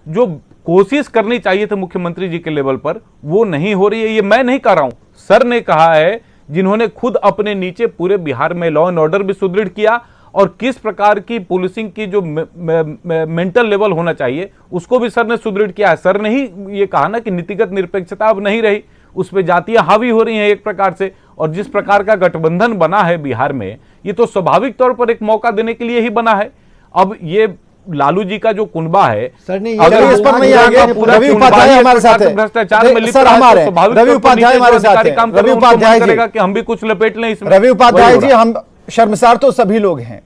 जो कोशिश करनी चाहिए थी मुख्यमंत्री जी के लेवल पर वो नहीं हो रही है। ये मैं नहीं कह रहा हूं, सर ने कहा है, जिन्होंने खुद अपने नीचे पूरे बिहार में लॉ एंड ऑर्डर भी सुदृढ़ किया और किस प्रकार की पुलिसिंग की जो मेंटल लेवल होना चाहिए उसको भी सर ने सुदृढ़ किया है। सर ने ही ये कहा ना कि नीतिगत निरपेक्षता अब नहीं रही, उस पर जातियां हावी हो रही हैं एक प्रकार से। और जिस प्रकार का गठबंधन बना है बिहार में, ये तो स्वाभाविक तौर पर एक मौका देने के लिए ही बना है। अब ये लालू जी का जो कुनबा है, सर नहीं, अगर इस पर नहीं आगे, रवि उपाध्याय हमारे साथ है, भ्रष्टाचार में लिप्त सर हमारे रवि उपाध्याय हमारे साथ है, रवि उपाध्याय जी कि हम भी कुछ लपेट लें इसमें। रवि उपाध्याय जी, हम शर्मसार तो सभी लोग हैं,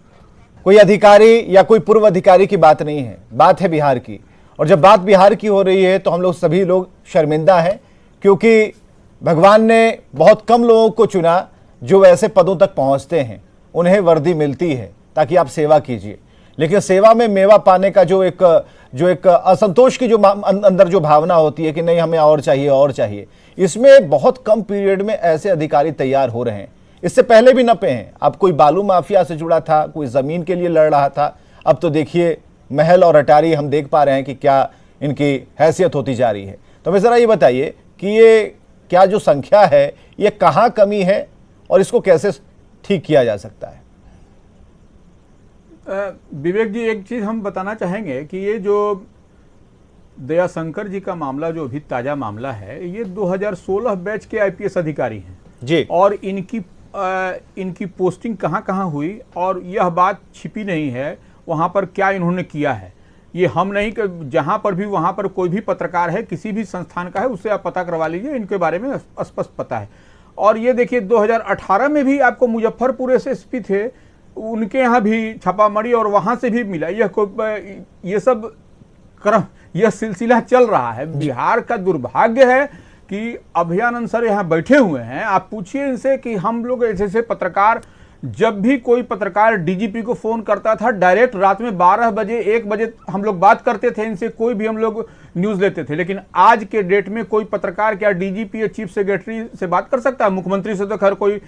कोई अधिकारी या कोई पूर्व अधिकारी की बात नहीं है, बात है बिहार की। और जब बात बिहार की हो रही है तो हम लोग सभी लोग शर्मिंदा हैं, क्योंकि भगवान ने बहुत कम लोगों को चुना जो ऐसे पदों तक पहुंचते हैं, उन्हें वर्दी मिलती है ताकि आप सेवा कीजिए। लेकिन सेवा में मेवा पाने का जो एक असंतोष की जो अंदर जो भावना होती है कि नहीं हमें और चाहिए, इसमें बहुत कम पीरियड में ऐसे अधिकारी तैयार हो रहे हैं। इससे पहले भी नपे हैं। अब कोई बालू माफिया से जुड़ा था, कोई जमीन के लिए लड़ रहा था, अब तो देखिए महल और अटारी हम देख पा रहे हैं कि क्या इनकी हैसियत होती जा रही है। तो हमें जरा ये बताइए कि ये क्या जो संख्या है ये कहाँ कमी है और इसको कैसे ठीक किया जा सकता है? विवेक जी, एक चीज हम बताना चाहेंगे कि ये जो दयाशंकर जी का मामला, जो अभी ताजा मामला है, ये 2016 बैच के आईपीएस अधिकारी हैं जी, और इनकी पोस्टिंग कहाँ कहाँ हुई और यह बात छिपी नहीं है वहाँ पर क्या इन्होंने किया है। ये हम नहीं, जहाँ पर भी वहाँ पर कोई भी पत्रकार है, किसी भी संस्थान का है, उससे आप पता करवा लीजिए, इनके बारे में स्पष्ट पता है। और ये देखिए 2018 में भी आपको मुजफ्फरपुर एसएसपी थे, उनके यहाँ भी छापामारी और वहाँ से भी मिला। ये सब क्रम, यह सिलसिला चल रहा है। बिहार का दुर्भाग्य है कि अभयानंद सर यहाँ बैठे हुए हैं। आप पूछिए इनसे कि हम लोग ऐसे पत्रकार, जब भी कोई पत्रकार डीजीपी को फोन करता था, डायरेक्ट रात में 12 बजे 1 बजे हम लोग बात करते थे इनसे, कोई भी हम लोग न्यूज लेते थे। लेकिन आज के डेट में कोई पत्रकार क्या डीजीपी या चीफ सेक्रेटरी से बात कर सकता है? मुख्यमंत्री से तो खैर कोई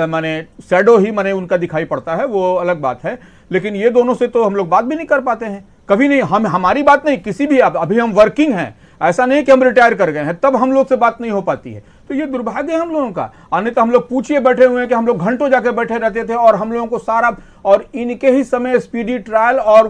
माने शैडो ही माने उनका दिखाई पड़ता है, वो अलग बात है। लेकिन ये दोनों से तो हम लोग बात भी नहीं कर पाते हैं, कभी नहीं। हमारी बात नहीं किसी भी, अभी हम वर्किंग हैं, ऐसा नहीं कि हम रिटायर कर गए हैं, तब हम लोग से बात नहीं हो पाती है। तो ये दुर्भाग्य है हम लोगों का। अन्य तो हम लोग पूछिए बैठे हुए हैं कि हम लोग घंटों जाके बैठे रहते थे और हम लोगों को सारा, और इनके ही समय स्पीडी ट्रायल और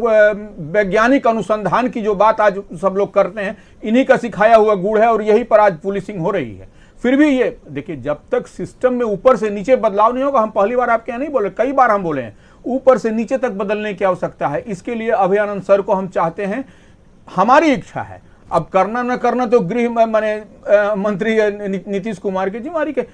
वैज्ञानिक अनुसंधान की जो बात आज सब लोग करते हैं, इन्हीं का सिखाया हुआ गुड़ है और यही पर आज पुलिसिंग हो रही है। फिर भी ये देखिए, जब तक सिस्टम में ऊपर से नीचे बदलाव नहीं होगा, हम पहली बार आपके यहाँ नहीं बोले, कई बार हम बोले हैं, ऊपर से नीचे तक बदलने की आवश्यकता है। इसके लिए अभयानंद सर को हम चाहते हैं, हमारी इच्छा है। अब करना न करना तो गृह माने मंत्री नीतीश कुमार की जिम्मेदारी के,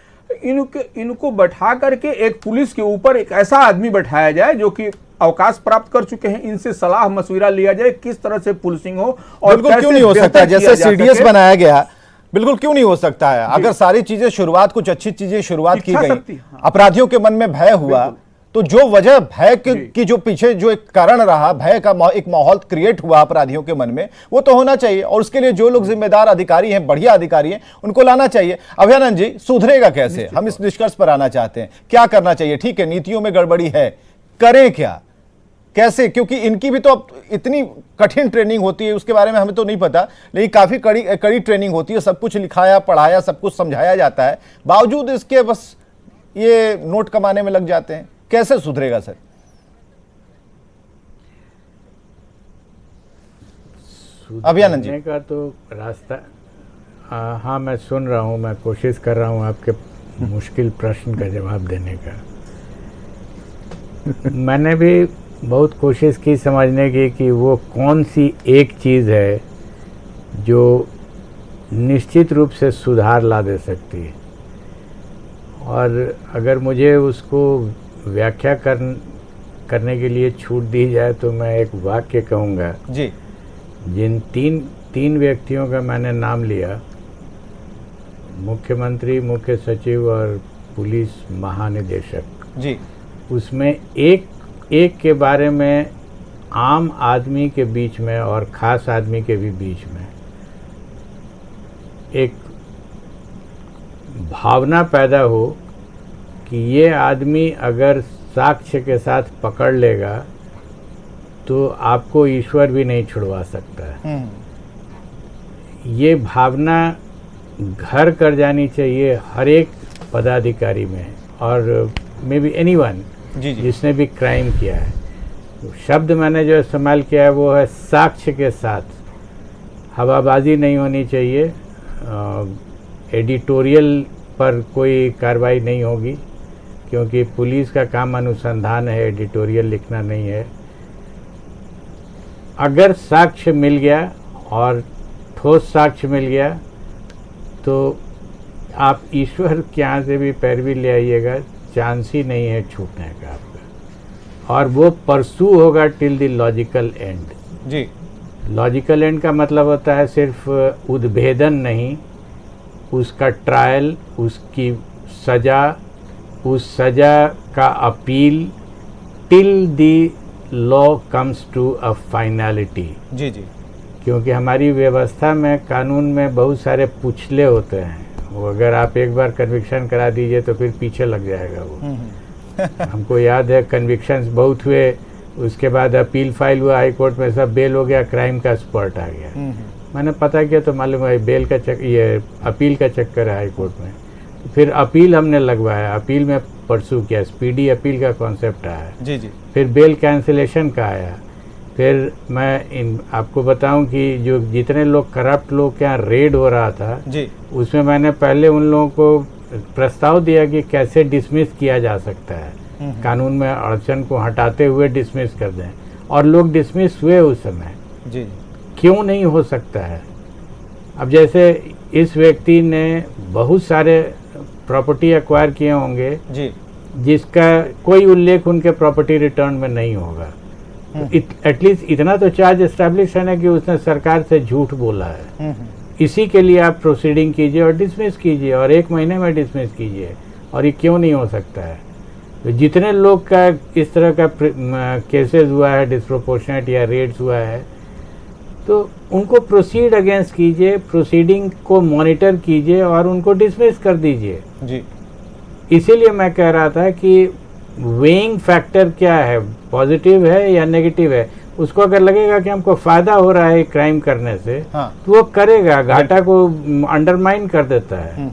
इनको बैठा करके एक पुलिस के ऊपर एक ऐसा आदमी बैठाया जाए जो कि अवकाश प्राप्त कर चुके हैं, इनसे सलाह मशविरा लिया जाए किस तरह से पुलिसिंग हो। और क्यों नहीं हो सकता जैसे सीडीएस बनाया गया, बिल्कुल क्यों नहीं हो सकता है? अगर सारी चीजें शुरुआत, कुछ अच्छी चीजें शुरुआत की गई, अपराधियों के मन में भय हुआ, तो जो वजह भय की जो पीछे जो एक कारण रहा, भय का एक माहौल क्रिएट हुआ अपराधियों के मन में, वो तो होना चाहिए। और उसके लिए जो लोग जिम्मेदार अधिकारी हैं, बढ़िया अधिकारी हैं, उनको लाना चाहिए। अभयानंद जी, सुधरेगा कैसे? हम इस निष्कर्ष पर आना चाहते हैं, क्या करना चाहिए? ठीक है, नीतियों में गड़बड़ी है, करें क्या, कैसे? क्योंकि इनकी भी तो अब इतनी कठिन ट्रेनिंग होती है, उसके बारे में हमें तो नहीं पता, लेकिन काफी कड़ी ट्रेनिंग होती है, सब कुछ लिखाया पढ़ाया, सब कुछ समझाया जाता है, बावजूद इसके बस ये नोट कमाने में लग जाते हैं। कैसे सुधरेगा सर? अभयानंद जी का तो रास्ता, हाँ मैं सुन रहा हूँ, मैं कोशिश कर रहा हूँ आपके मुश्किल प्रश्न का जवाब देने का। मैंने भी बहुत कोशिश की समझने की कि वो कौन सी एक चीज़ है जो निश्चित रूप से सुधार ला दे सकती है। और अगर मुझे उसको व्याख्या करने के लिए छूट दी जाए तो मैं एक वाक्य कहूँगा जी। जिन तीन व्यक्तियों का मैंने नाम लिया, मुख्यमंत्री, मुख्य सचिव और पुलिस महानिदेशक जी, उसमें एक के बारे में आम आदमी के बीच में और खास आदमी के भी बीच में एक भावना पैदा हो कि ये आदमी अगर साक्ष्य के साथ पकड़ लेगा तो आपको ईश्वर भी नहीं छुड़वा सकता है। ये भावना घर कर जानी चाहिए हर एक पदाधिकारी में, और मे बी एनीवन जी जी जिसने भी क्राइम किया है। तो शब्द मैंने जो इस्तेमाल किया है वो है साक्ष्य के साथ। हवाबाजी नहीं होनी चाहिए, एडिटोरियल पर कोई कार्रवाई नहीं होगी, क्योंकि पुलिस का काम अनुसंधान है, एडिटोरियल लिखना नहीं है। अगर साक्ष्य मिल गया और ठोस साक्ष्य मिल गया तो आप ईश्वर के यहाँ से भी पैरवी ले आइएगा, चांस ही नहीं है छूटने का आपका। और वो परसू होगा टिल द लॉजिकल एंड। जी लॉजिकल एंड का मतलब होता है सिर्फ उद्भेदन नहीं, उसका ट्रायल, उसकी सज़ा, उस सज़ा का appeal till the law comes to a finality. जी जी क्योंकि हमारी व्यवस्था में, कानून में बहुत सारे पुछले होते हैं, वो अगर आप एक बार कन्विक्शन करा दीजिए तो फिर पीछे लग जाएगा वो। हमको याद है कन्विक्शंस बहुत हुए, उसके बाद अपील फाइल हुआ हाई कोर्ट में, सब बेल हो गया, क्राइम का स्पॉट आ गया। मैंने पता किया तो मालूम है बेल का ये अपील का चक्कर है हाई कोर्ट में। तो फिर अपील हमने लगवाया, अपील में परसू किया, स्पीडी अपील का कॉन्सेप्ट आया। जी जी फिर बेल कैंसिलेशन का आया। फिर मैं आपको बताऊं कि जो जितने लोग करप्ट लोग के यहाँ रेड हो रहा था जी उसमें मैंने पहले उन लोगों को प्रस्ताव दिया कि कैसे डिसमिस किया जा सकता है, कानून में अड़चन को हटाते हुए डिसमिस कर दें, और लोग डिसमिस हुए उस समय। जी क्यों नहीं हो सकता है? अब जैसे इस व्यक्ति ने बहुत सारे प्रॉपर्टी एक्वायर किए होंगे जी जिसका कोई उल्लेख उनके प्रॉपर्टी रिटर्न में नहीं होगा, एटलीस्ट इतना तो चार्ज एस्टैब्लिश है ना कि उसने सरकार से झूठ बोला है। इसी के लिए आप प्रोसीडिंग कीजिए और डिसमिस कीजिए, और 1 महीने में डिसमिस कीजिए, और ये क्यों नहीं हो सकता है? तो जितने लोग का इस तरह का केसेस हुआ है, डिस्प्रोपोर्शनेट या रेड्स हुआ है, तो उनको प्रोसीड अगेंस्ट कीजिए, प्रोसीडिंग को मॉनिटर कीजिए और उनको डिसमिस कर दीजिए। जी इसीलिए मैं कह रहा था कि वेइंग फैक्टर क्या है, पॉजिटिव है या नेगेटिव है। उसको अगर लगेगा कि हमको फ़ायदा हो रहा है क्राइम करने से, हाँ। तो वो करेगा, घाटा को अंडरमाइन कर देता है।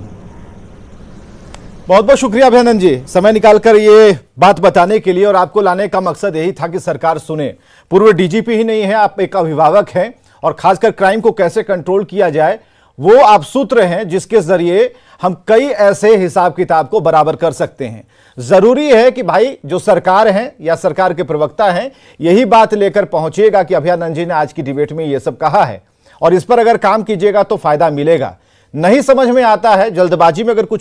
बहुत बहुत शुक्रिया अभिनंदन जी, समय निकालकर ये बात बताने के लिए, और आपको लाने का मकसद यही था कि सरकार सुने। पूर्व डीजीपी ही नहीं है, आप एक अभिभावक हैं, और खासकर क्राइम को कैसे कंट्रोल किया जाए वो आप सूत्र हैं जिसके जरिए हम कई ऐसे हिसाब किताब को बराबर कर सकते हैं। जरूरी है कि भाई जो सरकार है या सरकार के प्रवक्ता हैं यही बात लेकर पहुंचिएगा कि अभयानंद जी ने आज की डिबेट में ये सब कहा है, और इस पर अगर काम कीजिएगा तो फायदा मिलेगा। नहीं समझ में आता है, जल्दबाजी में अगर कुछ